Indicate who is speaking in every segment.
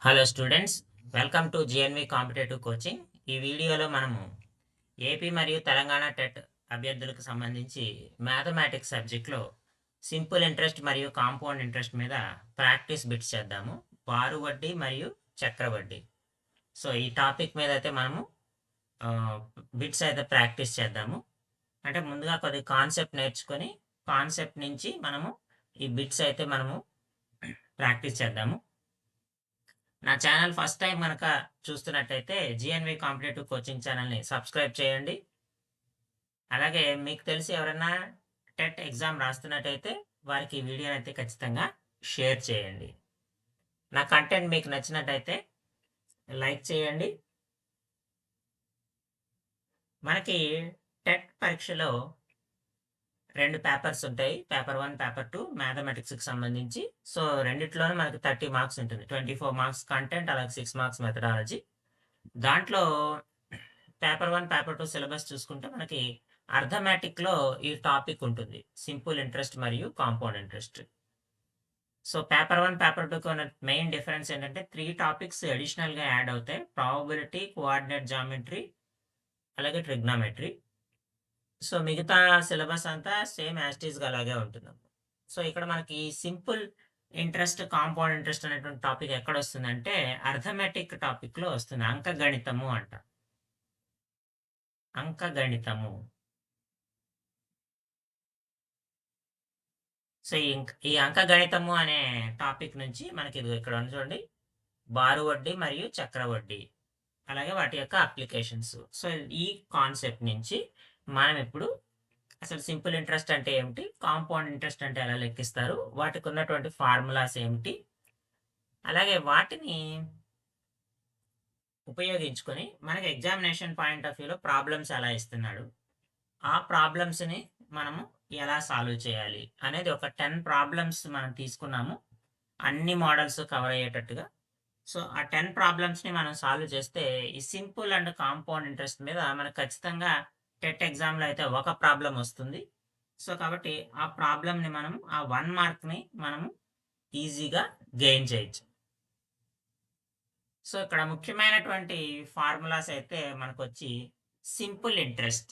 Speaker 1: Hello students, welcome to GNV competitive coaching. ఈ వీడియోలో మనము ఏపీ మరియు తెలంగాణ టెట్ అభ్యర్థులకు సంబంధించి మ్యాథమెటిక్స్ సబ్జెక్ట్లో సింపుల్ ఇంట్రెస్ట్ మరియు కాంపౌండ్ ఇంట్రెస్ట్ మీద ప్రాక్టీస్ బిట్స్ చేద్దాము. బారు వడ్డీ మరియు చక్రవడ్డీ. సో ఈ టాపిక్ మీద అయితే మనము బిట్స్ అయితే ప్రాక్టీస్ చేద్దాము. అంటే ముందుగా కొద్ది కాన్సెప్ట్ నేర్చుకొని కాన్సెప్ట్ నుంచి మనము ఈ బిట్స్ అయితే మనము ప్రాక్టీస్ చేద్దాము. నా ఛానల్ ఫస్ట్ టైం కనుక చూస్తున్నట్టయితే జిఎన్వి కాంపిటేటివ్ కోచింగ్ ఛానల్ని సబ్స్క్రైబ్ చేయండి. అలాగే మీకు తెలిసి ఎవరైనా టెట్ ఎగ్జామ్ రాస్తున్నట్టయితే వారికి ఈ వీడియోని అయితే ఖచ్చితంగా షేర్ చేయండి. నా కంటెంట్ మీకు నచ్చినట్టయితే లైక్ చేయండి. మనకి టెట్ పరీక్షలో 2 పేపర్స్ ఉంటాయి, పేపర్ 1, పేపర్ 2 మ్యాథమెటిక్స్కి సంబంధించి. సో రెండిట్లోనే మనకి 30 మార్క్స్ ఉంటుంది. 24 మార్క్స్ కంటెంట్, అలాగే 6 మార్క్స్ మెథడాలజీ. దాంట్లో పేపర్ 1, పేపర్ 2 సిలబస్ చూసుకుంటే మనకి అర్థమెటిక్లో ఈ టాపిక్ ఉంటుంది, సింపుల్ ఇంట్రెస్ట్ మరియు compound interest. So paper 1, paper 2కి ఉన్న మెయిన్ డిఫరెన్స్ ఏంటంటే 3 టాపిక్స్ అడిషనల్గా యాడ్ అవుతాయి: ప్రాబబిలిటీ, కోఆర్డినేట్ జామెట్రీ, అలాగే ట్రిగ్నామెట్రీ. సో మిగతా సిలబస్ అంతా సేమ్ యాస్టీస్గా అలాగే ఉంటుంది. సో ఇక్కడ మనకి సింపుల్ ఇంట్రెస్ట్, కాంపౌండ్ ఇంట్రెస్ట్ అనేటువంటి టాపిక్ ఎక్కడ వస్తుందంటే అర్థమెటిక్ టాపిక్లో వస్తుంది. అంకగణితము అంట, అంకగణితము. సో ఈ అంకగణితము అనే టాపిక్ నుంచి మనకి ఇది ఇక్కడ చూడండి, బారు వడ్డీ మరియు చక్రవడ్డీ, అలాగే వాటి యొక్క అప్లికేషన్స్. సో ఈ కాన్సెప్ట్ నుంచి మనం ఇప్పుడు అసలు సింపుల్ ఇంట్రెస్ట్ అంటే ఏమిటి, కాంపౌండ్ ఇంట్రెస్ట్ అంటే ఎలా లెక్కిస్తారు, వాటికి ఉన్నటువంటి ఫార్ములాస్ ఏమిటి, అలాగే వాటిని ఉపయోగించుకొని మనకి ఎగ్జామినేషన్ పాయింట్ ఆఫ్ వ్యూలో ప్రాబ్లమ్స్ ఎలా ఇస్తున్నాడు, ఆ ప్రాబ్లమ్స్ని మనము ఎలా సాల్వ్ చేయాలి అనేది ఒక 10 ప్రాబ్లమ్స్ మనం తీసుకున్నాము, అన్ని మోడల్స్ కవర్ అయ్యేటట్టుగా. సో ఆ 10 ప్రాబ్లమ్స్ని మనం సాల్వ్ చేస్తే ఈ సింపుల్ అండ్ కాంపౌండ్ ఇంట్రెస్ట్ మీద మనకు ఖచ్చితంగా టెట్ ఎగ్జామ్లో అయితే ఒక ప్రాబ్లం వస్తుంది. సో కాబట్టి ఆ ప్రాబ్లమ్ని మనం, ఆ 1 మార్క్ని మనము ఈజీగా గెయిన్ చేయొచ్చు. సో ఇక్కడ ముఖ్యమైనటువంటి ఫార్ములాస్ అయితే మనకు వచ్చి సింపుల్ ఇంట్రెస్ట్.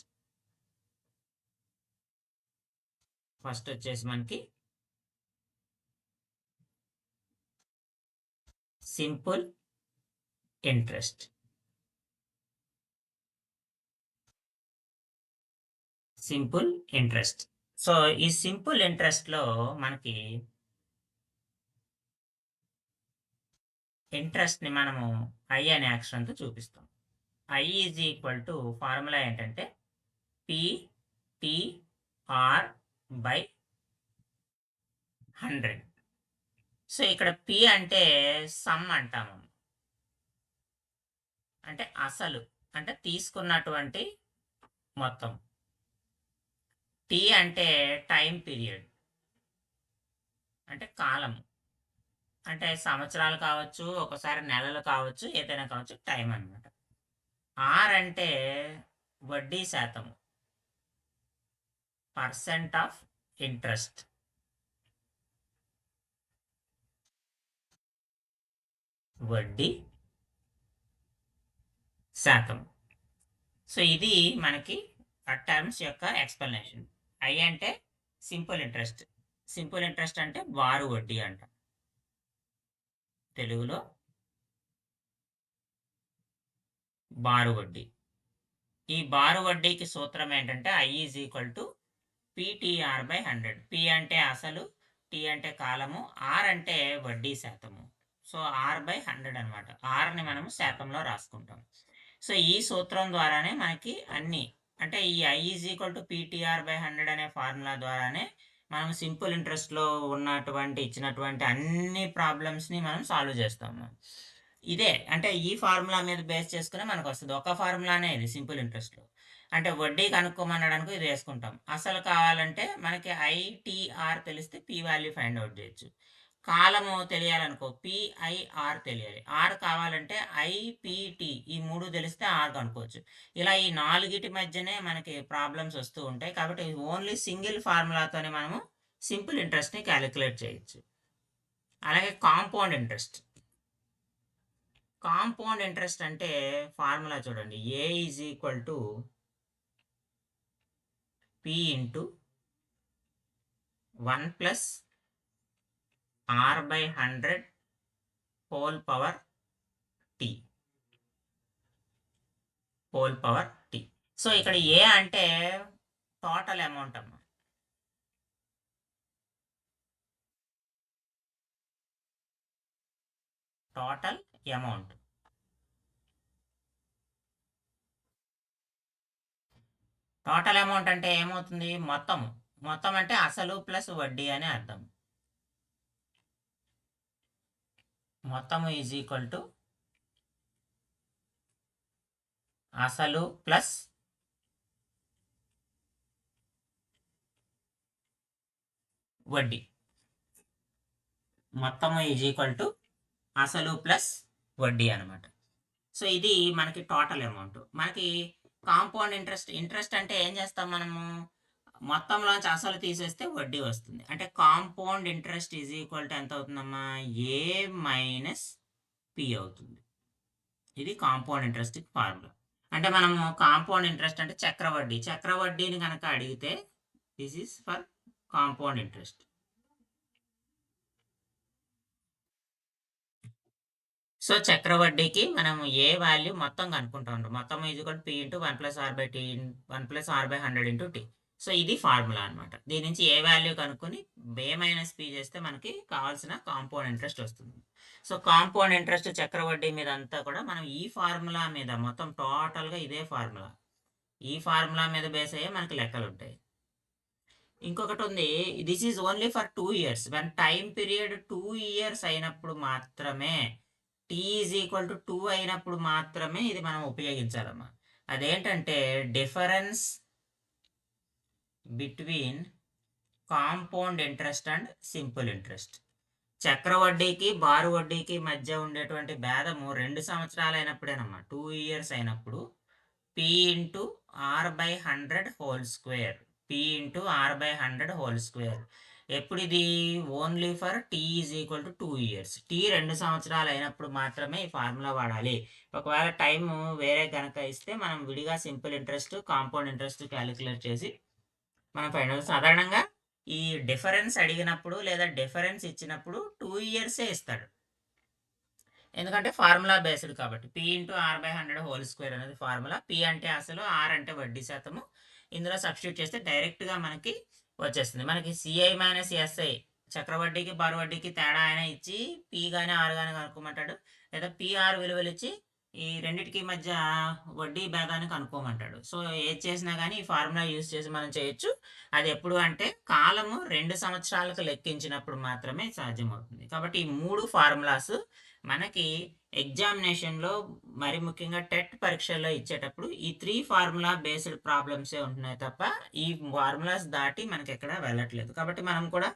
Speaker 1: ఫస్ట్ వచ్చేసి మనకి simple interest. Simple interest. So ఈ సింపుల్ ఇంట్రెస్ట్లో మనకి ఇంట్రెస్ట్ని మనము ఐ అనే అక్షరంతో చూపిస్తాం. I is equal to formula ఏంటంటే P/100. సో ఇక్కడ P అంటే సమ్ అంటాము, అంటే అసలు, అంటే తీసుకున్నటువంటి మొత్తం. T అంటే టైం పీరియడ్, అంటే కాలం, అంటే సంవత్సరాలు కావచ్చు, ఒకసారి నెలలు కావచ్చు, ఏదైనా కావచ్చు, టైం అనమాట. R అంటే వడ్డీ శాతం, పర్సెంట్ ఆఫ్ ఇంట్రెస్ట్. వడ్డీ శాతం. సో ఇది మనకి ఆ టర్మ్స్ యొక్క ఎక్స్ప్లెనేషన్. ఐ అంటే సింపుల్ ఇంట్రెస్ట్. సింపుల్ ఇంట్రెస్ట్ అంటే బారు వడ్డీ అంట తెలుగులో, బారు వడ్డీ. ఈ బారు వడ్డీకి సూత్రం ఏంటంటే I is equal to PTR/100. P అంటే అసలు, T అంటే కాలము, R అంటే వడ్డీ శాతము. సో R/100 అనమాట. Rని మనము శాతంలో రాసుకుంటాం. సో ఈ సూత్రం ద్వారానే మనకి అన్ని, అంటే ఈ I is equal to PTR/100 అనే ఫార్ములా ద్వారానే మనం సింపుల్ ఇంట్రెస్ట్లో ఉన్నటువంటి ఇచ్చినటువంటి అన్ని ప్రాబ్లమ్స్ని మనం సాల్వ్ చేస్తాము. ఇదే అంటే ఈ ఫార్ములా మీద బేస్ చేసుకుని మనకు వస్తుంది. ఒక ఫార్ములానే ఇది సింపుల్ ఇంట్రెస్ట్లో. అంటే వడ్డీ కనుక్కోమనడానికి ఇది వేసుకుంటాం. అసలు కావాలంటే మనకి ఐటీఆర్ తెలిస్తే పి వాల్యూ ఫైండ్ అవుట్ చేయొచ్చు. కాలము తెలియాలనుకో పిఐఆర్ తెలియాలి. ఆర్ కావాలంటే ఐపిటి, ఈ 3 తెలిస్తే ఆర్ కనుక్కోవచ్చు. ఇలా ఈ 4గిటి మధ్యనే మనకి ప్రాబ్లమ్స్ వస్తూ ఉంటాయి. కాబట్టి ఓన్లీ సింగిల్ ఫార్ములాతోనే మనము సింపుల్ ఇంట్రెస్ట్ని క్యాలిక్యులేట్ చేయొచ్చు. అలాగే కాంపౌండ్ ఇంట్రెస్ట్. కాంపౌండ్ ఇంట్రెస్ట్ అంటే ఫార్ములా చూడండి, A is equal to P into 1 plus R/100 whole power T. So ఇక్కడ ఏ అంటే టోటల్ అమౌంట్ అమ్మ. Total amount. టోటల్ అమౌంట్ అంటే ఏమవుతుంది? మొత్తం. మొత్తం అంటే అసలు ప్లస్ వడ్డీ అని అర్థం. మొత్తం ఈజ్ ఈక్వల్ టు అసలు ప్లస్ వడ్డీ. మొత్తం ఈజ్ ఈక్వల్ టు అసలు ప్లస్ వడ్డీ అనమాట. సో ఇది మనకి టోటల్ అమౌంట్. మనకి కాంపౌండ్ ఇంట్రెస్ట్ అంటే ఏం చేస్తాం మనము? మొత్తంలోంచి అసలు తీసేస్తే వడ్డీ వస్తుంది. అంటే compound interest is equal to ఎంత అవుతుందమ్మా? ఏ మైనస్ పి అవుతుంది. ఇది కాంపౌండ్ ఇంట్రెస్ట్ ఫార్ములా. అంటే మనము కాంపౌండ్ ఇంట్రెస్ట్ అంటే చక్రవడ్డీని కనుక అడిగితే this is for compound interest. So చక్రవడ్డీకి మనం ఏ వాల్యూ మొత్తం కనుక్కుంటా ఉంటాం. మొత్తం is equal P into 1+r/t 1+r/100 into T. So ఇది ఫార్ములా అనమాట. దీని నుంచి ఏ వాల్యూ కనుక్కొని ఏ మైనస్ పి చేస్తే మనకి కావాల్సిన కాంపౌండ్ ఇంట్రెస్ట్ వస్తుంది. సో కాంపౌండ్ ఇంట్రెస్ట్ చక్రవడ్డీ మీద అంతా కూడా మనం ఈ ఫార్ములా మీద మొత్తం టోటల్గా ఇదే ఫార్ములా, ఈ ఫార్ములా మీద బేస్ అయ్యే మనకి లెక్కలు ఉంటాయి. ఇంకొకటి ఉంది, this is only for 2 years. When time period 2 years అయినప్పుడు మాత్రమే, టీ ఈజ్ ఈక్వల్ టు 2 అయినప్పుడు మాత్రమే ఇది మనం ఉపయోగించాలమ్మా. అదేంటంటే difference between compound interest and simple interest. చక్రవడ్డీకి బారు వడ్డీకి మధ్య ఉండేటువంటి భేదము 2 సంవత్సరాలు అయినప్పుడేనమ్మా, 2 years అయినప్పుడు P into R/100 whole square, P into R/100 whole square. ఎప్పుడు ఇది? Only for T is equal to 2 years. T 2 సంవత్సరాలు అయినప్పుడు మాత్రమే ఈ ఫార్ములా వాడాలి. ఒకవేళ టైం వేరే కనుక ఇస్తే మనం విడిగా simple interest, compound interest calculate చేసి మనం ఫైనల్. సాధారణంగా ఈ డిఫరెన్స్ అడిగినప్పుడు లేదా డిఫరెన్స్ ఇచ్చినప్పుడు 2 years ఇస్తాడు, ఎందుకంటే ఫార్ములా బేస్డ్ కాబట్టి. P into R/100 whole square అనేది ఫార్ములా. పి అంటే అసలు, ఆర్ అంటే వడ్డీ శాతము. ఇందులో సబ్స్టిట్యూట్ చేస్తే డైరెక్ట్గా మనకి వచ్చేస్తుంది. మనకి సిఐ మైనస్ ఎస్ఐ, చక్రవడ్డీకి బారు వడ్డీకి తేడా అయినా ఇచ్చి పి కానీ ఆర్ కానీ కనుక్కోమంటాడు, లేదా పిఆర్ విలువలు ఇచ్చి ఈ రెండింటికి మధ్య వడ్డీ భేదాన్ని కనుక్కోమంటాడు. సో ఏది చేసినా కానీ ఈ ఫార్ములా యూజ్ చేసి మనం చేయొచ్చు. అది ఎప్పుడు అంటే కాలము 2 సంవత్సరాలకు లెక్కించినప్పుడు మాత్రమే సాధ్యమవుతుంది. కాబట్టి ఈ 3 ఫార్ములాస్ మనకి ఎగ్జామినేషన్లో, మరి ముఖ్యంగా టెట్ పరీక్షల్లో ఇచ్చేటప్పుడు ఈ 3 ఫార్ములా బేస్డ్ ప్రాబ్లమ్సే ఉంటున్నాయి తప్ప ఈ ఫార్ములాస్ దాటి మనకి ఎక్కడ వెళ్ళట్లేదు. కాబట్టి మనం కూడా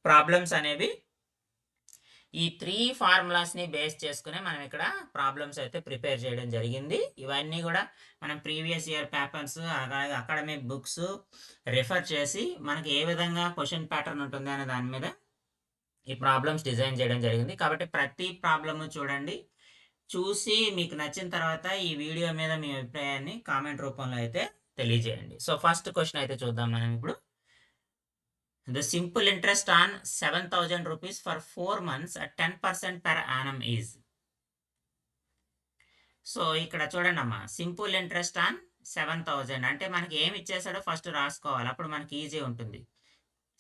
Speaker 1: ప్రాబ్లమ్స్ అనేవి ఈ 3 ఫార్ములాస్ని బేస్ చేసుకునే మనం ఇక్కడ ప్రాబ్లమ్స్ అయితే ప్రిపేర్ చేయడం జరిగింది. ఇవన్నీ కూడా మనం ప్రీవియస్ ఇయర్ పేపర్స్, అలాగే అకాడమిక్ బుక్స్ రిఫర్ చేసి మనకి ఏ విధంగా క్వశ్చన్ ప్యాటర్న్ ఉంటుంది అనే దాని మీద ఈ ప్రాబ్లమ్స్ డిజైన్ చేయడం జరిగింది. కాబట్టి ప్రతి ప్రాబ్లమ్ చూడండి, చూసి మీకు నచ్చిన తర్వాత ఈ వీడియో మీద మీ అభిప్రాయాన్ని కామెంట్ రూపంలో అయితే తెలియజేయండి. సో ఫస్ట్ క్వశ్చన్ అయితే చూద్దాం మనం ఇప్పుడు. The simple interest on 7,000 rupees for 4 months at 10% per annum is. So ఇక్కడ చూడండి అమ్మా, సింపుల్ ఇంట్రెస్ట్ ఆన్ 7,000 అంటే మనకి ఏమి ఇచ్చేసాడో ఫస్ట్ రాసుకోవాలి, అప్పుడు మనకి ఈజీ ఉంటుంది.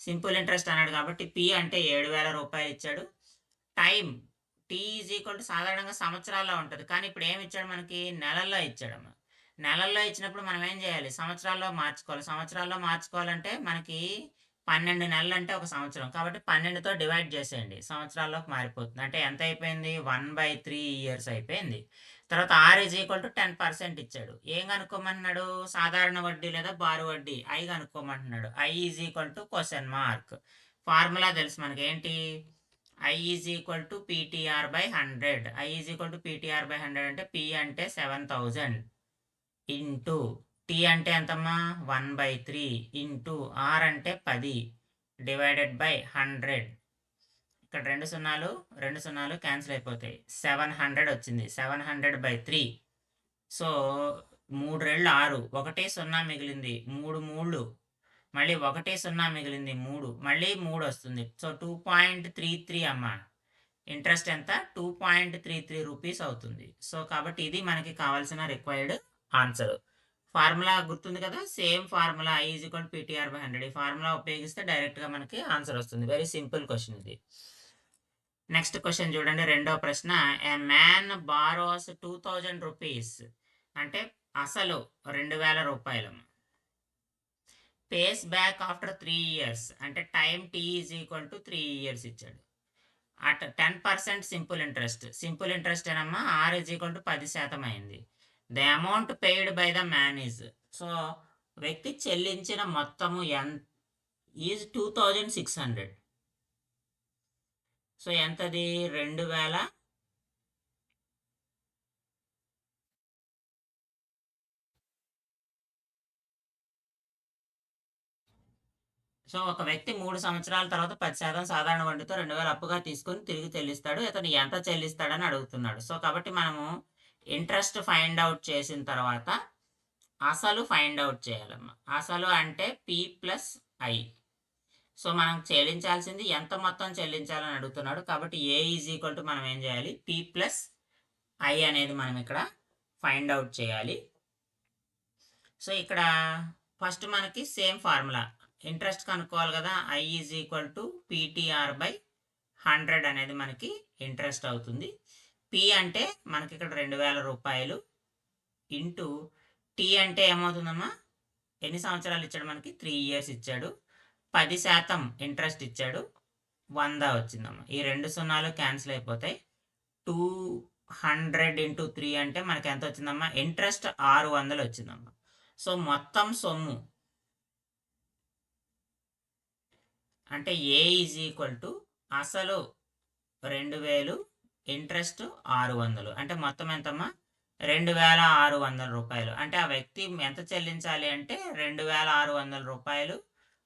Speaker 1: సింపుల్ ఇంట్రెస్ట్ అన్నాడు కాబట్టి పి అంటే 7,000 రూపాయలు ఇచ్చాడు. Time T is equal to సాధారణంగా సంవత్సరాల్లో ఉంటుంది, కానీ ఇప్పుడు ఏమి ఇచ్చాడు మనకి? నెలల్లో ఇచ్చాడమ్మా. నెలల్లో ఇచ్చినప్పుడు మనం ఏం చేయాలి? సంవత్సరాల్లో మార్చుకోవాలి. సంవత్సరాల్లో మార్చుకోవాలంటే మనకి 12 నెలలు అంటే 1 సంవత్సరం, కాబట్టి 12తో డివైడ్ చేసేయండి, సంవత్సరాల్లోకి మారిపోతుంది. అంటే ఎంత అయిపోయింది? 1/3 years అయిపోయింది. తర్వాత ఆర్ ఈజ్ ఈక్వల్ టు 10% ఇచ్చాడు. ఏం కనుక్కోమంటున్నాడు? సాధారణ వడ్డీ లేదా బారు వడ్డీ, ఐ కనుక్కోమంటున్నాడు. I is equal to question mark. Formula తెలుసు మనకి, ఏంటి? I is equal to PTR/100. I is equal to PTR/100 అంటే పి అంటే 7,000 ఇంటూ టీ అంటే ఎంతమ్మా? 1/3 ఇంటూ ఆర్ అంటే 10 డివైడెడ్ బై 100 ఇక్కడ 2 సున్నాలు క్యాన్సిల్ అయిపోతాయి. 700 వచ్చింది. 700/3. సో 3 రెళ్ళు 6, 1 0 మిగిలింది. 3 మూళ్ళు మళ్ళీ 1 0 మిగిలింది. 3 మళ్ళీ 3 వస్తుంది. సో 2.33 అమ్మా. ఇంట్రెస్ట్ ఎంత? 2.33 రూపీస్ అవుతుంది. సో కాబట్టి ఇది మనకి కావాల్సిన రిక్వైర్డ్ ఆన్సర్. ఫార్ములా గుర్తుంది కదా, సేమ్ ఫార్ములా I = PTR/100. ఈ ఫార్ములా ఉపయోగిస్తే డైరెక్ట్గా మనకి ఆన్సర్ వస్తుంది. వెరీ సింపుల్ క్వశ్చన్ ఇది. నెక్స్ట్ క్వశ్చన్ చూడండి, రెండో ప్రశ్న. ఏ మ్యాన్ బారోస్ 2000 రూపీస్, అంటే అసలు 2000 రూపాయలు, పేస్ బ్యాక్ ఆఫ్టర్ 3 years, అంటే టైం T = 3 years ఇచ్చాడు. అట్ 10% సింపుల్ ఇంట్రెస్ట్ ఏనమ్మా, R = 10% అయింది. The amount paid by the man is, so వ్యక్తి చెల్లించిన మొత్తము ఈజ్ 2600. సో ఎంతది? 2000. సో ఒక వ్యక్తి 3 సంవత్సరాల తర్వాత 10% సాధారణ వడ్డీతో 2000 అప్పుగా తీసుకొని తిరిగి చెల్లిస్తాడు. ఇతను ఎంత చెల్లిస్తాడని అడుగుతున్నాడు. సో కాబట్టి మనము ఇంట్రెస్ట్ ఫైండ్ అవుట్ చేసిన తర్వాత అసలు ఫైండ్ అవుట్ చేయాలమ్మా. అసలు అంటే P+I. సో మనం చెల్లించాల్సింది ఎంత మొత్తం చెల్లించాలని అడుగుతున్నాడు. కాబట్టి A = మనం ఏం చేయాలి? P+I అనేది మనం ఇక్కడ ఫైండ్ అవుట్ చేయాలి. సో ఇక్కడ ఫస్ట్ మనకి సేమ్ ఫార్ములా, ఇంట్రెస్ట్ కనుక్కోవాలి కదా. I = PTR/100 అనేది మనకి ఇంట్రెస్ట్ అవుతుంది. P అంటే మనకి ఇక్కడ 2000 రూపాయలు ఇంటూ T అంటే ఏమవుతుందమ్మా, ఎన్ని సంవత్సరాలు ఇచ్చాడు మనకి? 3 years ఇచ్చాడు. 10% ఇంట్రెస్ట్ ఇచ్చాడు. 100 వచ్చిందమ్మా. ఈ 2 సున్నాలు క్యాన్సిల్ అయిపోతాయి. 200 × 3 అంటే మనకి ఎంత వచ్చిందమ్మా? ఇంట్రెస్ట్ 600 వచ్చిందమ్మా. సో మొత్తం సొమ్ము అంటే A = అసలు 2000, ఇంట్రెస్ట్ 600, అంటే మొత్తం ఎంతమ్మా? 2600 రూపాయలు. అంటే ఆ వ్యక్తి ఎంత చెల్లించాలి అంటే 2600 రూపాయలు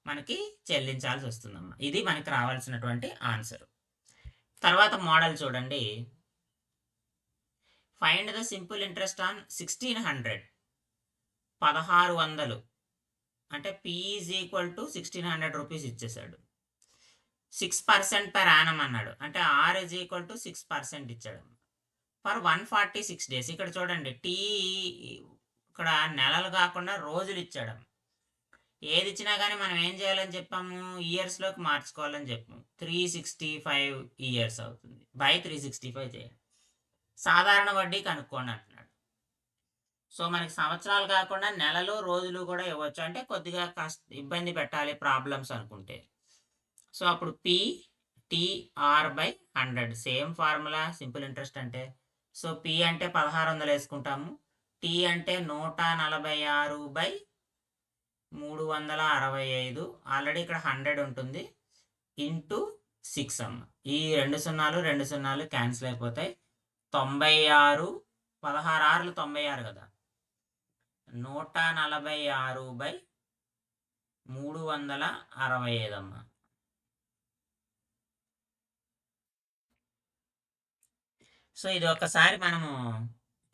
Speaker 1: మనకి చెల్లించాల్సి వస్తుందమ్మా. ఇది మనకి రావాల్సినటువంటి ఆన్సర్. తర్వాత మోడల్ చూడండి. Find the simple interest on 1600. 1600 అంటే P = 1600 రూపీస్ ఇచ్చేసాడు. 6% per annum అన్నాడు, అంటే R = 6% ఇచ్చాడు ఫర్ 146 days. ఇక్కడ చూడండి, T ఇక్కడ నెలలు కాకుండా రోజులు ఇచ్చాడు. ఏది ఇచ్చినా కానీ మనం ఏం చేయాలని చెప్పాము? ఇయర్స్లోకి మార్చుకోవాలని చెప్పాము. 365 years అవుతుంది. బై 365 చేయాలి. సాధారణ వడ్డీ కనుక్కోండి అంటున్నాడు. సో మనకి సంవత్సరాలు కాకుండా నెలలు, రోజులు కూడా ఇవ్వచ్చు. అంటే కొద్దిగా ఇబ్బంది పెట్టాలి ప్రాబ్లమ్స్ అనుకుంటే. సో అప్పుడు PTR/100 same formula, simple interest అంటే. సో P అంటే 1600 వేసుకుంటాము. T అంటే 146/365, ఆల్రెడీ ఇక్కడ 100 ఉంటుంది, ఇంటూ 6 అమ్మ. ఈ 2 సున్నాలు క్యాన్సిల్ అయిపోతాయి. 96, 16 96 కదా, 146/365 అమ్మ. సో ఇది ఒకసారి మనము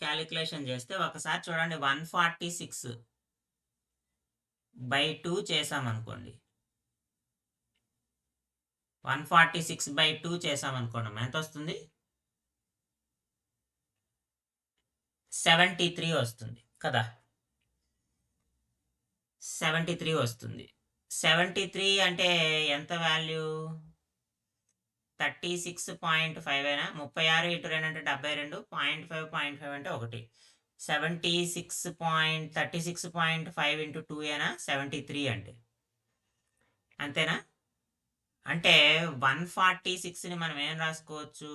Speaker 1: క్యాలిక్యులేషన్ చేస్తే ఒకసారి చూడండి, 146/2 చేసామనుకోండి. 146/2 చేసామనుకోండి, ఎంత వస్తుంది? 73 వస్తుంది కదా. 73 వస్తుంది. 73 అంటే ఎంత వాల్యూ? 36.5 అయినా, 36 × 2 అంటే 72, 0.5 అంటే 1. 36.5 × 2 అయినా 73 అంటే అంతేనా? అంటే 146ని మనం ఏం రాసుకోవచ్చు?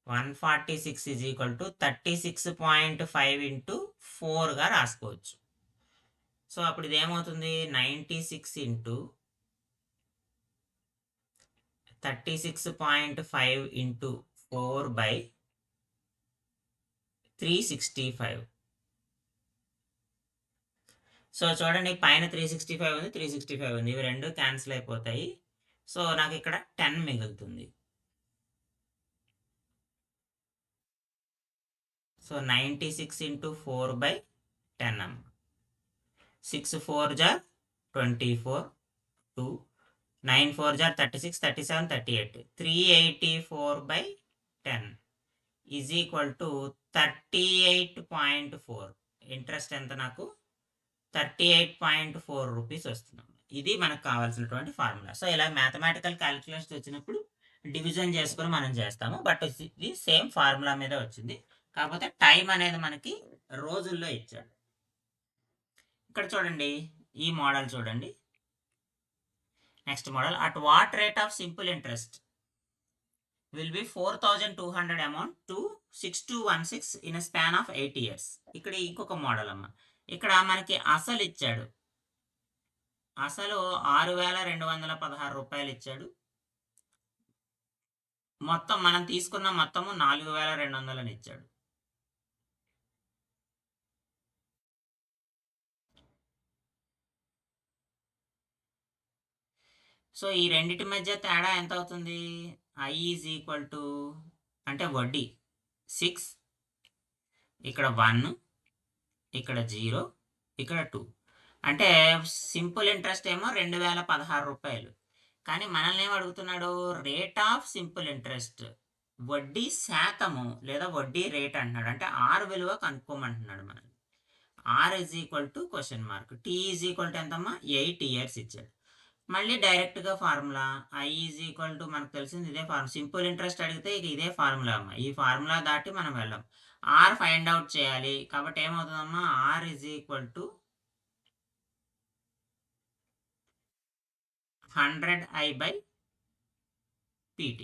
Speaker 1: 146 = 36.5 × 4గా రాసుకోవచ్చు. సో అప్పుడు ఇది ఏమవుతుంది? 96 × 36.5 × 4/365. సో చూడండి, పైన 365 ఉంది, 365 ఉంది, ఇవి రెండు క్యాన్సిల్ అయిపోతాయి. సో నాకు ఇక్కడ 10 మిగులుతుంది. సో 96 ఇంటూ 4/10 అమ్మ. 6 4 జా 24, 2 9 4 జా 36, 37, 38, 384/10 ఈజ్ ఈక్వల్ టు 38.4. ఇంట్రెస్ట్ ఎంత నాకు 38.4 రూపీస్ వస్తుంది. ఇది మనకు కావాల్సినటువంటి ఫార్ములా. సో ఇలా మ్యాథమెటికల్ క్యాలిక్యులేషన్స్ వచ్చినప్పుడు డివిజన్ చేసుకొని మనం చేస్తాము. బట్ ఇది సేమ్ ఫార్ములా మీద వచ్చింది, కాకపోతే టైం అనేది మనకి రోజుల్లో ఇచ్చాడు. ఇక్కడ చూడండి, ఈ మోడల్ చూడండి. Next model, at what rate of simple interest will be 4200 amount to 6216 in a span of 8 years. ఇక్కడ ఇంకొక మోడల్ అమ్మ. ఇక్కడ మనకి అసలు ఇచ్చాడు. అసలు 6216 రూపాయలు ఇచ్చాడు. మొత్తం మనం తీసుకున్న మొత్తము 4200 ఇచ్చాడు. సో ఈ రెండిటి మధ్య తేడా ఎంత అవుతుంది? I ఈజ్ ఈక్వల్ టు, అంటే వడ్డీ 6, ఇక్కడ 1, ఇక్కడ 0, ఇక్కడ 2. అంటే సింపుల్ ఇంట్రెస్ట్ ఏమో 2016 రూపాయలు. కానీ మనల్ని ఏం అడుగుతున్నాడు? రేట్ ఆఫ్ సింపుల్ ఇంట్రెస్ట్, వడ్డీ శాతము లేదా వడ్డీ రేట్ అంటున్నాడు. అంటే ఆర్ విలువ కనుక్కోమంటున్నాడు మనల్ని. R is equal to question mark, T is equal to ఎంతమ్మా 8 years ఇచ్చాడు. మళ్ళీ డైరెక్ట్గా formula I is equal to, మనకు తెలిసింది ఇదే ఫార్ములా. సింపుల్ ఇంట్రెస్ట్ అడిగితే ఇక ఇదే ఫార్ములా అమ్మా. ఈ ఫార్ములా దాటి మనం వెళ్ళాం. ఆర్ ఫైండ్ అవుట్ చేయాలి కాబట్టి ఏమవుతుందమ్మా, R is equal to 100I/PT.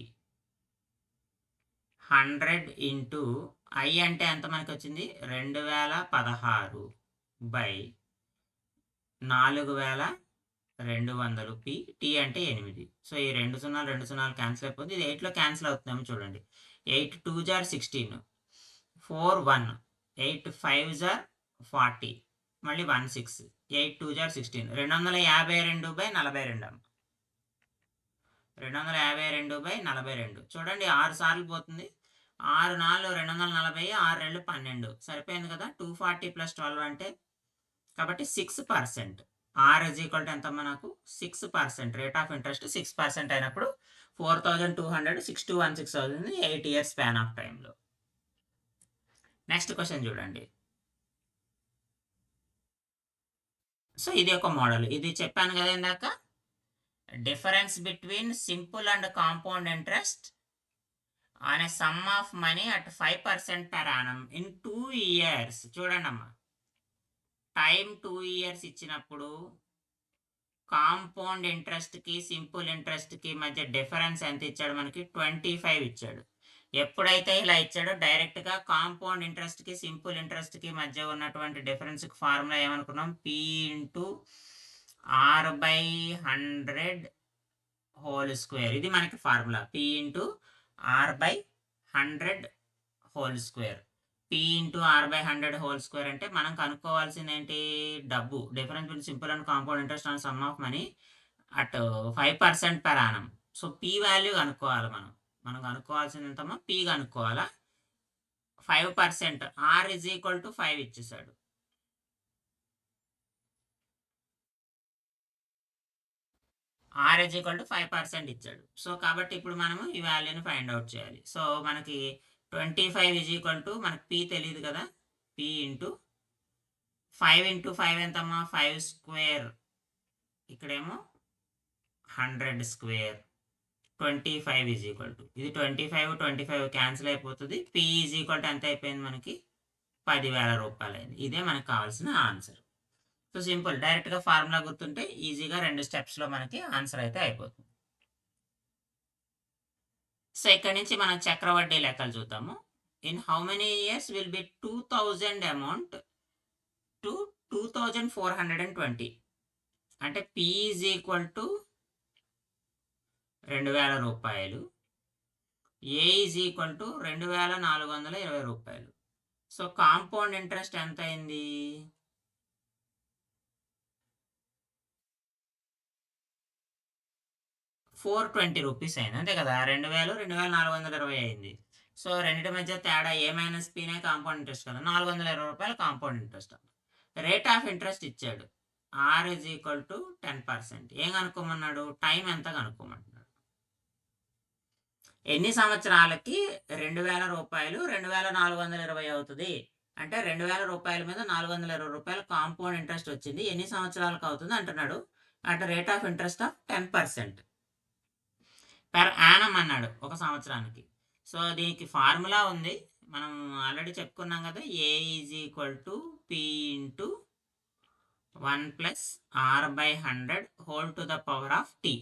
Speaker 1: 100 into I అంటే ఎంత మనకి వచ్చింది? 2016/4200 పి. టీ అంటే 8. సో ఈ 2 సున్నాలు 2 సున్నాలు క్యాన్సిల్ అయిపోతుంది. ఇది 8లో క్యాన్సిల్ అవుతుందేమో చూడండి. 8 2 జార్ 16, 4 1, 8 5 జార్ 40, మళ్ళీ 1 6, 8 2 జార్ 16, 252/42 అమ్మ. 252/42 చూడండి, 6 సార్లు పోతుంది. 6 4 240, 6 2 12 సరిపోయింది కదా. 240 + 12 అంటే, కాబట్టి 6%. ఆర్ ఇజ్ ఈక్వల్ టు ఎంతమ్మా నాకు 6%. రేట్ ఆఫ్ ఇంట్రెస్ట్ 6% అయినప్పుడు 4200 6216 అవుతుంది 8 years స్పాన్ ఆఫ్ టైంలో. నెక్స్ట్ క్వశ్చన్ చూడండి. సో ఇది ఒక మోడల్. ఇది చెప్పాను కదా ఇందాక, difference between simple and compound interest on a some of money at 5% per annum in 2 years. చూడండి అమ్మా, టైం 2 years ఇచ్చినప్పుడు కాంపౌండ్ ఇంట్రెస్ట్కి సింపుల్ ఇంట్రెస్ట్కి మధ్య డిఫరెన్స్ ఎంత ఇచ్చాడు? మనకి 25 ఇచ్చాడు. ఎప్పుడైతే ఇలా ఇచ్చాడో డైరెక్ట్గా కాంపౌండ్ ఇంట్రెస్ట్కి సింపుల్ ఇంట్రెస్ట్కి మధ్య ఉన్నటువంటి డిఫరెన్స్కి ఫార్ములా ఏమనుకున్నాం? P into R/100 whole square. ఇది మనకి formula, P into R/100 whole square. P into R/100 whole square అంటే మనం కనుక్కోవాల్సింది ఏంటి? డబ్బు, difference between simple and compound interest on sum of money at 5% per annum. So P value కనుక్కోవాలి మనం కనుక్కోవాల్సింది ఎంతమ్మా? P కనుక్కోవాలా. 5%, R ఇజ్ ఈక్వల్ టు 5 ఇచ్చేసాడు. R ఇజ్ ఈక్వల్ టు 5% ఇచ్చాడు. సో కాబట్టి ఇప్పుడు మనము ఈ వాల్యూని ఫైండ్ అవుట్ చేయాలి. సో మనకి 25 ఇజ్ ఈక్వల్ టు, మనకి P తెలియదు కదా, P ఇంటూ 5 ఇంటూ 5 ఎంతమ్మా? 5 స్క్వేర్. ఇక్కడేమో 100 స్క్వేర్. 25 ఈజ్ ఈక్వల్ టు, ఇది 25 క్యాన్సిల్ అయిపోతుంది. P ఈజ్ ఈక్వల్ టు ఎంత అయిపోయింది మనకి? 10,000 రూపాయలు అయింది. ఇదే మనకు కావాల్సిన ఆన్సర్. సో సింపుల్, డైరెక్ట్గా ఫార్ములా గుర్తుంటే ఈజీగా 2 స్టెప్స్లో మనకి ఆన్సర్ అయితే అయిపోతుంది. సో ఇక్కడ నుంచి మనం చక్రవడ్డీ లెక్కలు చూద్దాము. In how many years will be 2000 amount to 2420? అంటే P ఈజ్ ఈక్వల్ టు 2000 రూపాయలు, ఏ ఈజ్ ఈక్వల్ టు 2420 రూపాయలు. సో కాంపౌండ్ ఇంట్రెస్ట్ ఎంత అయింది? 420 రూపీస్ అయింది అంతే కదా. 2000 2420 అయింది. సో రెండింటి మధ్య తేడా ఏ మైనస్ పీనే కాంపౌండ్ ఇంట్రెస్ట్ కదా, 420 రూపాయలు compound interest. Rate of interest ఇచ్చాడు, ఆర్ ఈజ్ ఈక్వల్ టు 10%. ఏం కనుక్కోమన్నాడు, టైం ఎంత కనుక్కోమంటున్నాడు. ఎన్ని సంవత్సరాలకి 2000 రూపాయలు 2420 అవుతుంది అంటే 2000 రూపాయల మీద 420 రూపాయలు కాంపౌండ్ ఇంట్రెస్ట్ వచ్చింది, ఎన్ని సంవత్సరాలకు అవుతుంది అంటున్నాడు. At rate of interest of 10% per Yanam అన్నాడు ఒక సంవత్సరానికి. సో దీనికి ఫార్ములా ఉంది, మనం ఆల్రెడీ చెప్పుకున్నాం కదా, A is equal to P into 1 + r/100 whole to the power of T.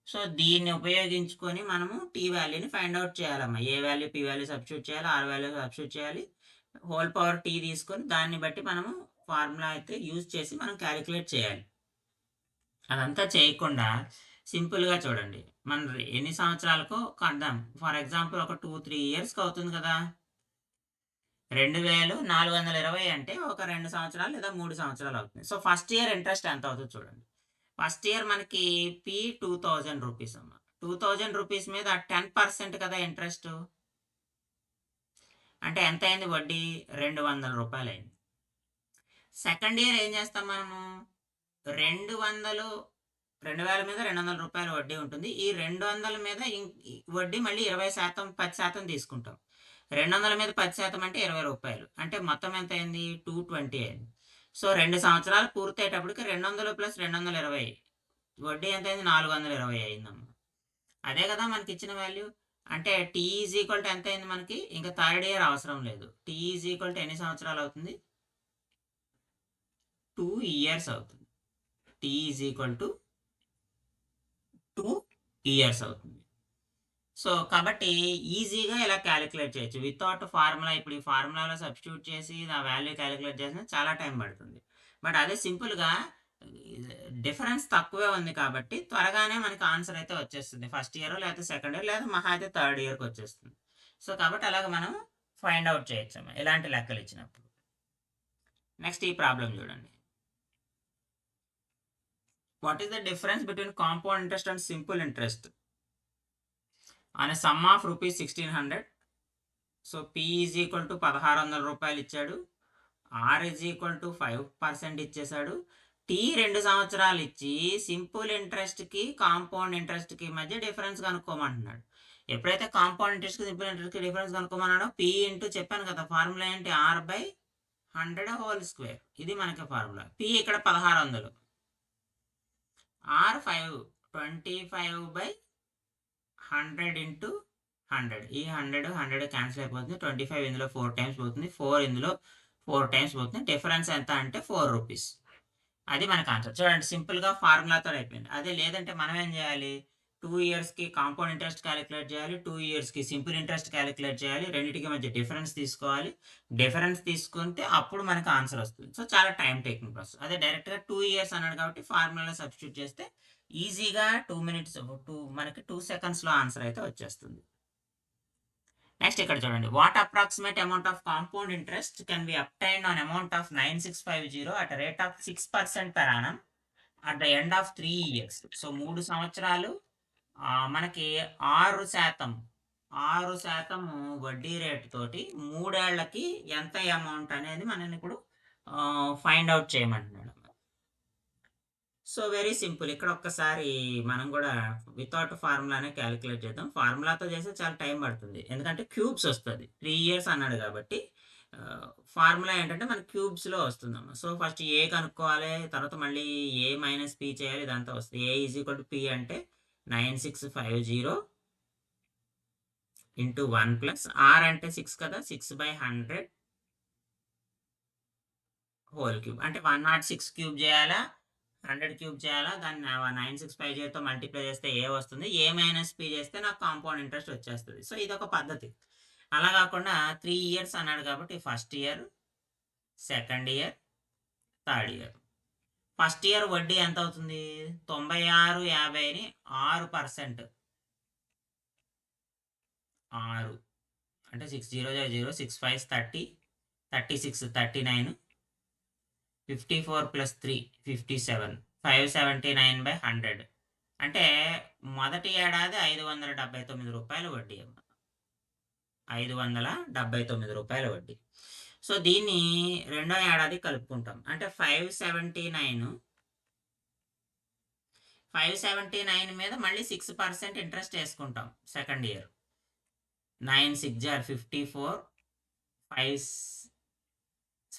Speaker 1: So దీన్ని ఉపయోగించుకొని మనము టీ వాల్యూని ఫైండ్ అవుట్ చేయాలమ్మా. A value P value substitute చేయాలి, ఆర్ వాల్యూ సబ్స్టిట్యూట్ చేయాలి, హోల్ పవర్ టీ తీసుకొని దాన్ని బట్టి మనము ఫార్ములా అయితే యూజ్ చేసి మనం క్యాలిక్యులేట్ చేయాలి. అదంతా చేయకుండా సింపుల్గా చూడండి, మనం ఎన్ని సంవత్సరాలకో కడదాం. ఫర్ ఎగ్జాంపుల్ ఒక 2-3 ఇయర్స్కి అవుతుంది కదా. 2420 అంటే ఒక 2 సంవత్సరాలు లేదా 3 సంవత్సరాలు అవుతుంది. సో ఫస్ట్ ఇయర్ ఇంట్రెస్ట్ ఎంత అవుతుంది చూడండి. ఫస్ట్ ఇయర్ మనకి పీ 2000 రూపీస్ అమ్మ. 2000 రూపీస్ మీద 10% కదా ఇంట్రెస్ట్, అంటే ఎంత అయింది వడ్డీ, 200 రూపాయలు అయింది. సెకండ్ ఇయర్ ఏం చేస్తాం మనము, 2000 మీద 200 రూపాయలు వడ్డీ ఉంటుంది. ఈ 200 మీద వడ్డీ మళ్ళీ 20%, 10% తీసుకుంటాం. 200 మీద 10% అంటే 20 రూపాయలు, అంటే మొత్తం ఎంత అయింది, 220 అయింది. సో 2 సంవత్సరాలు పూర్తయ్యేటప్పటికి 200 + 220 వడ్డీ ఎంత అయింది, 420 అయిందమ్మా. అదే కదా మనకి ఇచ్చిన వాల్యూ. అంటే టీ ఈజ్ ఈక్వల్ టు ఎంత అయింది మనకి, ఇంకా థర్డ్ ఇయర్ అవసరం లేదు. టీ ఈజ్ ఈక్వల్ టు ఎన్ని సంవత్సరాలు అవుతుంది, 2 ఇయర్స్ అవుతుంది. T is equal to 2 years అవుతుంది. సో కాబట్టి ఈజీగా ఇలా క్యాలిక్యులేట్ చేయొచ్చు వితౌట్ ఫార్ములా. ఇప్పుడు ఈ ఫార్ములాలో సబ్స్టిట్యూట్ చేసి ఆ వాల్యూ క్యాలిక్యులేట్ చేసినా చాలా టైం పడుతుంది. బట్ అదే సింపుల్గా డిఫరెన్స్ తక్కువే ఉంది కాబట్టి త్వరగానే మనకి ఆన్సర్ అయితే వచ్చేస్తుంది. ఫస్ట్ ఇయర్ లేకపోతే సెకండ్ ఇయర్ లేదా మహా అయితే థర్డ్ ఇయర్కి వచ్చేస్తుంది. సో కాబట్టి అలాగ మనం ఫైండ్ అవుట్ చేయొచ్చు ఇలాంటి లెక్కలు ఇచ్చినప్పుడు. నెక్స్ట్ ఈ ప్రాబ్లం చూడండి. What is the difference between compound interest and simple interest on a sum of rupees 1600. So P is equal to 1600 రూపాయలు ఇచ్చాడు, R ఈజ్ ఈక్వల్ టు 5% ఇచ్చేసాడు, T 2 సంవత్సరాలు ఇచ్చి సింపుల్ ఇంట్రెస్ట్కి కాంపౌండ్ ఇంట్రెస్ట్కి మధ్య డిఫరెన్స్ కనుక్కోమంటున్నాడు. ఎప్పుడైతే కాంపౌండ్ ఇంట్రెస్ట్కి సింపుల్ ఇంట్రెస్ట్కి డిఫరెన్స్ కనుక్కోమన్నాడో P ఇంటూ చెప్పాను కదా ఫార్ములా ఏంటి, R/100 హోల్ స్క్వేర్. ఇది మనకి ఫార్ములా. P ఇక్కడ 1600, R 5, 25/100 ఇంటూ 100. ఈ 100 క్యాన్సిల్ అయిపోతుంది, 25 ఇందులో 4 టైమ్స్ పోతుంది, 4 ఇందులో 4 టైమ్స్ పోతుంది. డిఫరెన్స్ ఎంత అంటే 4 రూపీస్. అది మనకు ఆన్సర్. చూడండి సింపుల్గా ఫార్ములాతో అయిపోయింది. అదే లేదంటే మనం ఏం చేయాలి, 2 ఇయర్స్కి కాంపౌండ్ ఇంట్రెస్ట్ క్యాలిక్యులేట్ చేయాలి, 2 ఇయర్స్కి సింపుల్ ఇంట్రెస్ట్ క్యాలిక్యులేట్ చేయాలి, రెండింటికి మధ్య డిఫరెన్స్ తీసుకోవాలి. డిఫరెన్స్ తీసుకుంటే అప్పుడు మనకు ఆన్సర్ వస్తుంది. సో చాలా టైం టేకింగ్ ప్రాసెస్. అదే డైరెక్ట్గా 2 ఇయర్స్ అన్నాడు కాబట్టి ఫార్ములాలో సబ్స్టిట్యూట్ చేస్తే ఈజీగా 2 మినిట్స్ మనకి 2 సెకండ్స్లో ఆన్సర్ అయితే వచ్చేస్తుంది. నెక్స్ట్ ఇక్కడ చూడండి, what approximate amount of compound interest can be obtained on amount of 9650 at rate of 6% per annum at the end of 3 years. So 3 సంవత్సరాలు మనకి 6% వడ్డీ రేటు తోటి 3 ఏళ్లకి ఎంత అమౌంట్ అనేది మనం ఇప్పుడు ఫైండ్ అవుట్ చేయమంటున్నాడు. So very simple. ఇక్కడ ఒక్కసారి మనం కూడా వితౌట్ ఫార్ములానే క్యాలిక్యులేట్ చేద్దాం. ఫార్ములాతో చేస్తే చాలా టైం పడుతుంది, ఎందుకంటే క్యూబ్స్ వస్తుంది. 3 ఇయర్స్ అన్నాడు కాబట్టి ఫార్ములా ఏంటంటే మన క్యూబ్స్లో వస్తుందమ్మా. సో ఫస్ట్ ఏ కనుక్కోవాలి, తర్వాత మళ్ళీ ఏ మైనస్ పీ చేయాలి, ఇదంతా వస్తుంది. ఏ ఈజ్ ఈక్వల్ టు పీ అంటే 9650 ఇంటూ 1 ప్లస్ ఆర్ అంటే 6 కదా, 6/100 హోల్ క్యూబ్. అంటే 106 క్యూబ్ చేయాలా, 100 క్యూబ్ చేయాలా, దాన్ని 9650తో మల్టిప్లై చేస్తే ఏ వస్తుంది, ఏ మైనస్ పీ చేస్తే నాకు కాంపౌండ్ ఇంట్రెస్ట్ వచ్చేస్తుంది. సో ఇదొక పద్ధతి. అలా కాకుండా 3 ఇయర్స్ అన్నాడు కాబట్టి first year, second year, third year. First year వడ్డీ ఎంత అవుతుంది, 9650ని 6%, 6 అంటే 6 0 0 6 5 30, 36 39, 54 + 3 57, 579/100 అంటే మొదటి ఏడాది 579 రూపాయల వడ్డీ అమ్మ. 579 రూపాయల వడ్డీ. సో దీన్ని రెండో ఏడాది కలుపుకుంటాం. అంటే 579 మీద మళ్ళీ 6% ఇంట్రెస్ట్ వేసుకుంటాం సెకండ్ ఇయర్. 9 6 జార్ 54, 5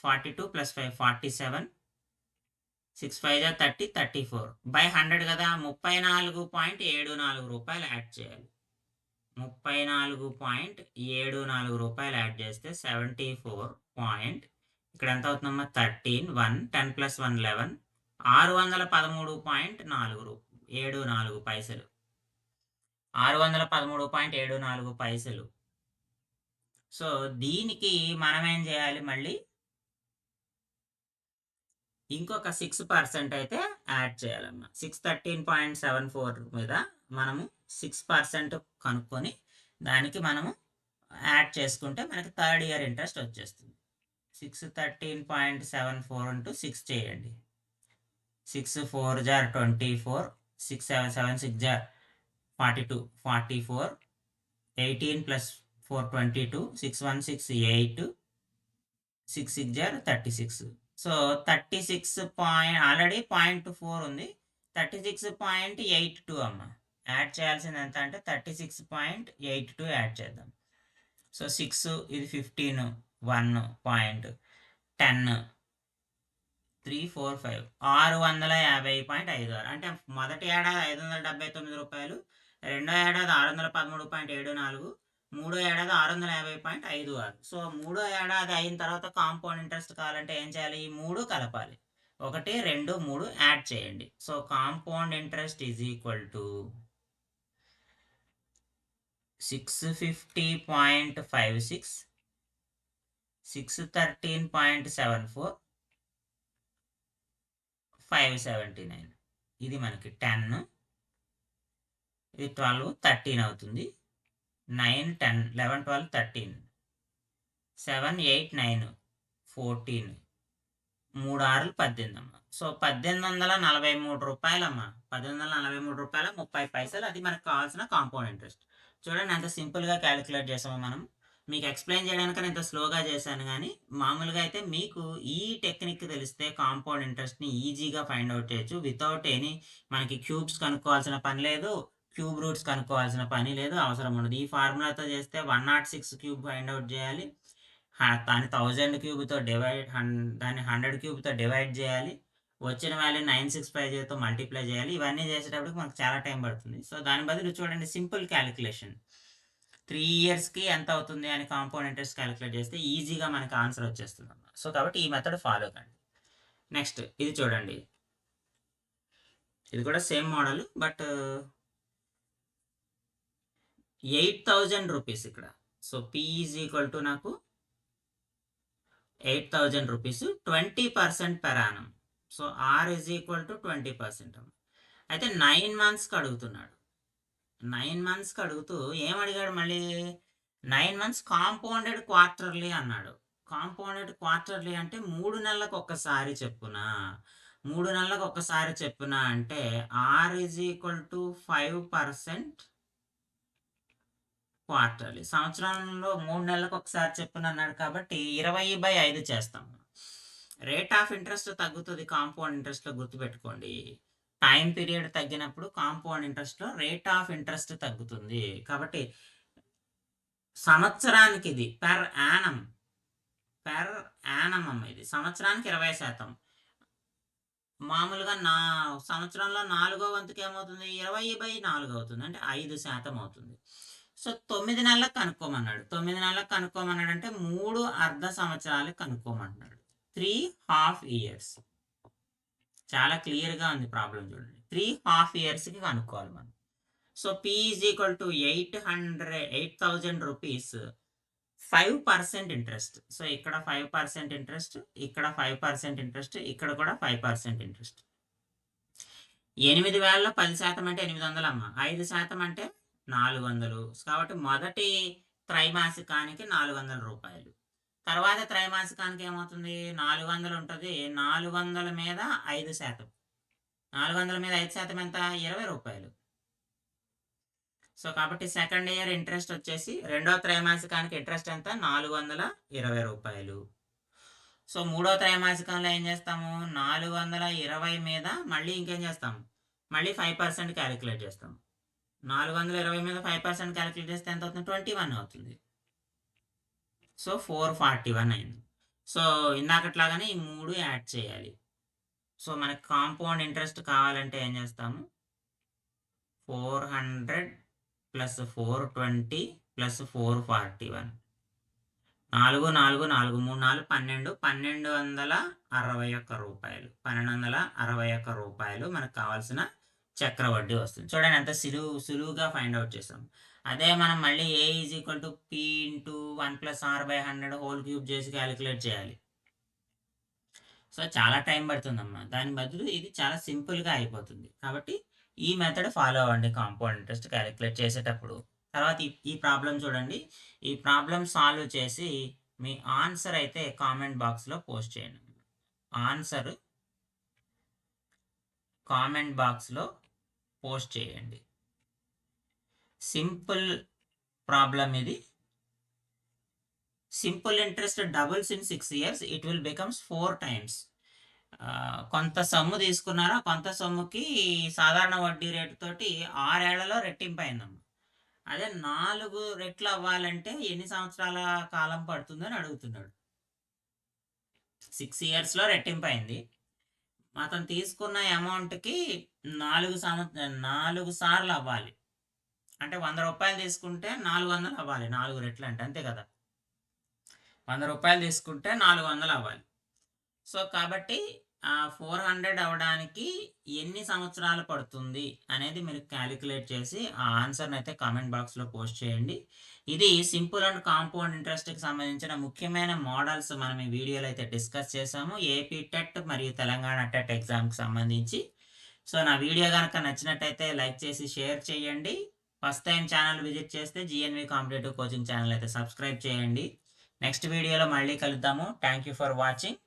Speaker 1: 42 ప్లస్ 5 47, 6 5 జార్ 30, 34 బై 100 కదా. 34.74 రూపాయలు యాడ్ చేయాలి. 34.74 రూపాయలు యాడ్ చేస్తే 74 పాయింట్, ఇక్కడ ఎంత అవుతుందమ్మా 13, 1 10 ప్లస్ 1 11, 613.74 పైసలు. 613.74 పైసలు. సో దీనికి మనం ఏం చేయాలి, మళ్ళీ ఇంకొక 6% అయితే యాడ్ చేయాలమ్మా. 613.74 మీద మనము 6% కనుక్కొని దానికి మనము యాడ్ చేసుకుంటే మనకి థర్డ్ ఇయర్ ఇంట్రెస్ట్ వచ్చేస్తుంది. 613.74 ఇంటూ 6 చేయండి. 6 4 జార్ 24, 6 7 7 6 జార్ 42, 44, 18 ప్లస్ 4 22, 6 1 6 8, 6 6 జార్ 36. సో 36 పాయింట్, ఆల్రెడీ 0.4 ఉంది, 36.82 అమ్మ. యాడ్ చేయాల్సింది ఎంత అంటే 36.82 యాడ్ చేద్దాం. సో 6 ఇది 15, 1 పాయింట్ 10 3 4 5 650.56. అంటే మొదటి ఏడాది 579 రూపాయలు, రెండో ఏడాది 613.74, మూడో ఏడాది 650.56. సో మూడో ఏడాది అయిన తర్వాత కాంపౌండ్ ఇంట్రెస్ట్ కావాలంటే ఏం చేయాలి, ఈ 3 కలపాలి. 1 2 3 యాడ్ చేయండి. So compound interest is equal to 650.56, 613.74, 579. ఇది మనకి 10, ఇది 12 13 అవుతుంది. 9 10 11 12 13, 7 8 9 14, 3 6 18 అమ్మ. సో 1843 రూపాయలమ్మా. 1843 రూపాయల 30 పైసలు. అది మనకు కావాల్సిన కాంపౌండ్ ఇంట్రెస్ట్. చూడండి ఎంత సింపుల్గా క్యాలిక్యులేట్ చేసామో మనం. మీకు ఎక్స్ప్లెయిన్ చేయడానికి నేను ఇంత స్లోగా చేశాను, కానీ మామూలుగా అయితే మీకు ఈ టెక్నిక్ తెలిస్తే కాంపౌండ్ ఇంట్రెస్ట్ని ఈజీగా ఫైండ్ అవుట్ చేయొచ్చు. వితౌట్ ఎనీ మనకి క్యూబ్స్ కనుక్కోవాల్సిన పని లేదు, క్యూబ్ రూట్స్ కనుక్కోవాల్సిన పని లేదు, అవసరం ఉండదు. ఈ ఫార్ములాతో చేస్తే 106 క్యూబ్ ఫైండ్ అవుట్ చేయాలి, దాన్ని 1000 క్యూబ్తో డివైడ్, దాన్ని 100 క్యూబ్తో డివైడ్ చేయాలి, వచ్చిన వాల్యూ 965తో మల్టిప్లై చేయాలి. ఇవన్నీ చేసేటప్పటికి మనకు చాలా టైం పడుతుంది. సో దాని బదులు చూడండి, సింపుల్ క్యాలిక్యులేషన్, 3 ఇయర్స్కి ఎంత అవుతుంది అని కాంపౌండ్ ఇంట్రెస్ట్ క్యాలిక్యులేట్ చేస్తే ఈజీగా మనకి ఆన్సర్ వచ్చేస్తుంది అన్నమాట. సో కాబట్టి ఈ మెథడ్ ఫాలో కండి. నెక్స్ట్ ఇది చూడండి, ఇది కూడా సేమ్ మోడల్, బట్ 8000 రూపీస్ ఇక్కడ. So P is equal to నాకు 8000 rupees, 20% per annum. So R is equal to 20%. అయితే 9 మంత్స్కి అడుగుతున్నాడు. 9 మంత్స్కి అడుగుతూ ఏం అడిగాడు మళ్ళీ, 9 మంత్స్ కాంపౌండెడ్ క్వార్టర్లీ అన్నాడు. కాంపౌండెడ్ క్వార్టర్లీ అంటే 3 నెలలకు ఒక్కసారి చెప్పున, 3 నెలలకు ఒక్కసారి చెప్పున అంటే R is equal to 5% quarterly. సంవత్సరంలో 3 నెలలకు ఒకసారి చెప్పున అన్నాడు కాబట్టి 20/5 చేస్తాం. రేట్ ఆఫ్ ఇంట్రెస్ట్ తగ్గుతుంది కాంపౌండ్ ఇంట్రెస్ట్లో, గుర్తుపెట్టుకోండి. టైం పీరియడ్ తగ్గినప్పుడు కాంపౌండ్ ఇంట్రెస్ట్లో రేట్ ఆఫ్ ఇంట్రెస్ట్ తగ్గుతుంది. కాబట్టి సంవత్సరానికి ఇది పెర్ యానం అమ్మ. ఇది సంవత్సరానికి 20%. మామూలుగా సంవత్సరంలో 4వ వంతుకి ఏమవుతుంది, 20/4 అవుతుంది, అంటే 5% అవుతుంది. సో 9 నెలలకు కనుక్కోమన్నాడు. 9 నెలలకు కనుక్కోమన్నాడు అంటే 3 అర్ధ సంవత్సరాలకు కనుక్కోమన్నాడు. 3 half years. చాలా క్లియర్గా ఉంది ప్రాబ్లం చూడండి. 3 half yearsకి కనుక్కోవాలి మనం. So P is equal to 8000 rupees, 5% interest. So ఇక్కడ 5% ఇంట్రెస్ట్, ఇక్కడ 5% ఇంట్రెస్ట్, ఇక్కడ కూడా 5% ఇంట్రెస్ట్. 8000లో 10% అంటే 800 అమ్మ. 5% అంటే 400. కాబట్టి మొదటి త్రైమాసికానికి 400 రూపాయలు. తర్వాత త్రైమాసికానికి ఏమవుతుంది, 400 ఉంటుంది, 400 మీద 5%, 400 మీద 5% ఎంత? 20 రూపాయలు. సో కాబట్టి సెకండ్ ఇయర్ ఇంట్రెస్ట్ వచ్చేసి రెండో త్రైమాసికానికి ఇంట్రెస్ట్ ఎంత? 420 రూపాయలు. సో మూడో త్రైమాసికంలో ఏం చేస్తాము? 420 మీద మళ్ళీ ఇంకేం చేస్తాము? మళ్ళీ 5% క్యాలిక్యులేట్ చేస్తాం. 420 మీద 5% క్యాలిక్యులేట్ చేస్తే ఎంత అవుతుంది? 21 అవుతుంది. సో 441 అయింది. సో ఇందాకట్లాగానే ఈ 3 యాడ్ చేయాలి. సో మనకి కాంపౌండ్ ఇంట్రెస్ట్ కావాలంటే ఏం చేస్తాము? 400 ప్లస్ 420 ప్లస్ 441. 4, 4, 4, 3, 4, 12, 1261 రూపాయలు. 1261 రూపాయలు మనకు కావాల్సిన చక్ర వడ్డీ వస్తుంది. చూడండి ఎంత సులువుగా ఫైండ్ అవుట్ చేసాం. అదే మనం మళ్ళీ A is equal to P into 1 plus R by 100 whole cube చేసి క్యాలిక్యులేట్ చేయాలి. సో చాలా టైం పడుతుందమ్మా. దాని బదులు ఇది చాలా సింపుల్గా అయిపోతుంది. కాబట్టి ఈ మెథడ్ ఫాలో అవ్వండి కాంపౌండ్ ఇంట్రెస్ట్ క్యాలిక్యులేట్ చేసేటప్పుడు. తర్వాత ఈ ప్రాబ్లం చూడండి. ఈ ప్రాబ్లం సాల్వ్ చేసి మీ ఆన్సర్ అయితే కామెంట్ బాక్స్లో పోస్ట్ చేయండి. ఆన్సర్ కామెంట్ బాక్స్లో పోస్ట్ చేయండి. సింపుల్ ప్రాబ్లం ఇది. Simple interest doubles in 6 years, it will becomes 4 times. కొంత సొమ్ము తీసుకున్నారా, కొంత సొమ్ముకి సాధారణ వడ్డీ రేటు తోటి 6 ఏళ్లలో రెట్టింపు అయిందమ్మా. అదే 4 రెట్లు అవ్వాలంటే ఎన్ని సంవత్సరాల కాలం పడుతుందని అడుగుతున్నాడు. 6 yearsలో రెట్టింపు అయింది. అతను తీసుకున్న అమౌంట్కి 4 సార్లు అవ్వాలి. అంటే 100 రూపాయలు తీసుకుంటే 400 అవ్వాలి. 4 రెట్లు అంటే అంతే కదా. 100 రూపాయలు తీసుకుంటే 400 అవ్వాలి. సో కాబట్టి 400 అవ్వడానికి ఎన్ని సంవత్సరాలు పడుతుంది అనేది మీరు క్యాలిక్యులేట్ చేసి ఆ ఆన్సర్ని అయితే కామెంట్ బాక్స్లో పోస్ట్ చేయండి. ఇది సింపుల్ అండ్ కాంపౌండ్ ఇంట్రెస్ట్కి సంబంధించిన ముఖ్యమైన మోడల్స్ మనం ఈ వీడియోలో అయితే డిస్కస్ చేసాము. ఏపీ టెట్ మరియు తెలంగాణ టెట్ ఎగ్జామ్కి సంబంధించి. సో నా వీడియో కనుక నచ్చినట్టయితే లైక్ చేసి షేర్ చేయండి. ఫస్ట్ టైం ఛానల్ విజిట్ చేస్తే జిఎన్వి కాంపిటేటివ్ కోచింగ్ ఛానల్ అయితే సబ్స్క్రైబ్ చేయండి. నెక్స్ట్ వీడియోలో మళ్ళీ కలుద్దాము. Thank you for watching.